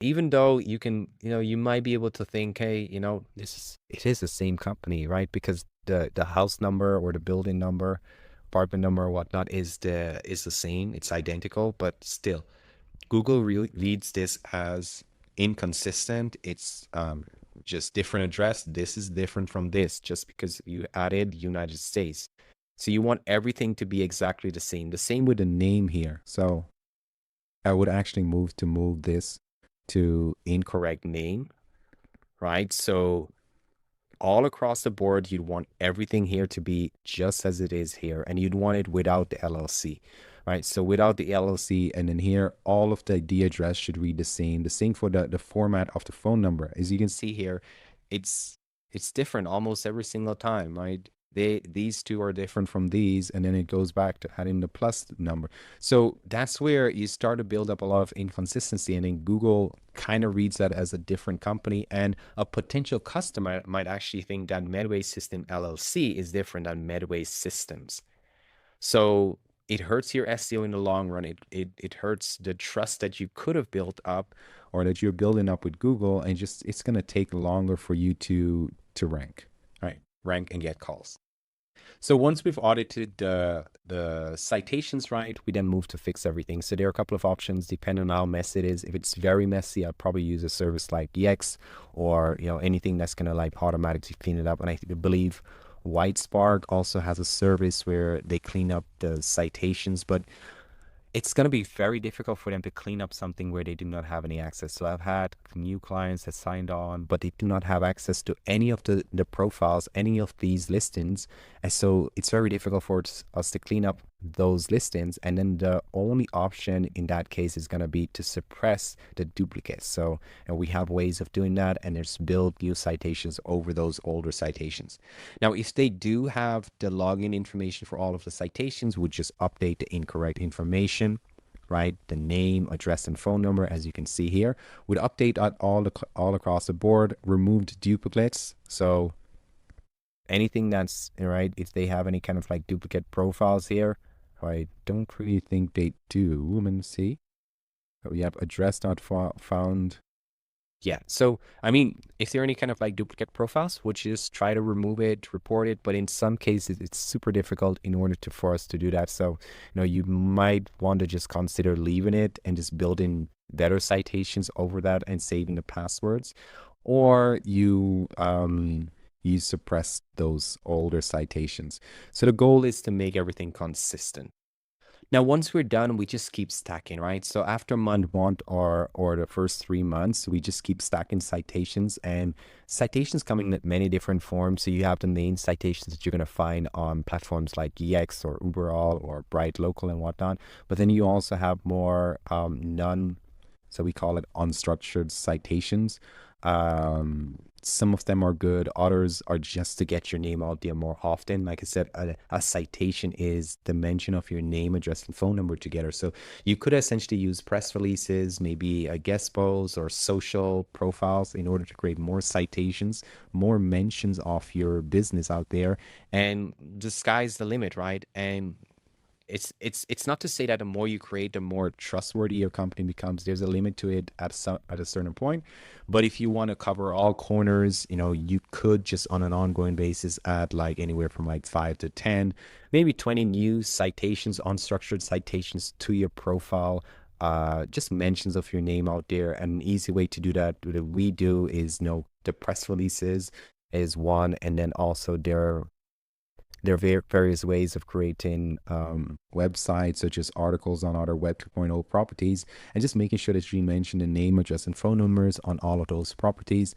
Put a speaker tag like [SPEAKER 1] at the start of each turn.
[SPEAKER 1] even though you can, you might be able to think, hey, it is the same company, right? Because the house number or the building number, apartment number or whatnot is the same. It's identical, but still, Google really reads this as inconsistent. It's just different address. This is different from this just because you added United States. So you want everything to be exactly the same. The same with the name here. So I would actually move this to incorrect name, right? So all across the board, you'd want everything here to be just as it is here, and you'd want it without the LLC, right? So without the LLC, and then here, all of the ID address should read the same. The same for the format of the phone number. As you can see here, it's it's different almost every single time, right? These two are different from these, and then it goes back to adding the plus number. So that's where you start to build up a lot of inconsistency, and then Google kind of reads that as a different company, and a potential customer might actually think that Medway System LLC is different than Medway Systems. So it hurts your SEO in the long run. It hurts the trust that you could have built up or that you're building up with Google, and just it's gonna take longer for you to rank, right? Rank and get calls. So once we've audited the citations right, we then move to fix everything. So there are a couple of options depending on how messy it is. If it's very messy, I'd probably use a service like Yext or anything that's gonna like automatically clean it up. And I believe WhiteSpark also has a service where they clean up the citations, but it's going to be very difficult for them to clean up something where they do not have any access. So I've had new clients that signed on, but they do not have access to any of the profiles, any of these listings. And so it's very difficult for us to clean up those listings. And then the only option in that case is going to be to suppress the duplicates. So we have ways of doing that, and there's build new citations over those older citations. Now, if they do have the login information for all of the citations, we'll just update the incorrect information, right? The name, address, and phone number, as you can see here. We'd update all across the board, removed duplicates. So anything that's, right, if they have any kind of like duplicate profiles here, I don't really think they do. Let me see. We have address not found. Yeah. So, I mean, if there are any kind of like duplicate profiles, we'll just try to remove it, report it. But in some cases, it's super difficult in order for us to do that. So, you might want to just consider leaving it and just building better citations over that and saving the passwords, or you suppress those older citations. So the goal is to make everything consistent. Now, once we're done, we just keep stacking, right? So after month one or the first 3 months, we just keep stacking citations, and citations come in many different forms. So you have the main citations that you're going to find on platforms like Yext or Uberall or Bright Local and whatnot. But then you also have more so we call it unstructured citations. Some of them are good, others are just to get your name out there more often. Like I said, a citation is the mention of your name, address, and phone number together. So you could essentially use press releases, maybe a guest post or social profiles in order to create more citations, more mentions of your business out there. And the sky's the limit, right? And it's not to say that the more you create, the more trustworthy your company becomes. There's a limit to it at a certain point. But if you want to cover all corners, you could just on an ongoing basis add like anywhere from like 5 to 10, maybe 20 new citations, unstructured citations to your profile. Just mentions of your name out there. And an easy way to do that we do is the press releases is one, and then also there are various ways of creating websites, such as articles on other Web 2.0 properties, and just making sure that you mention the name, address, and phone numbers on all of those properties.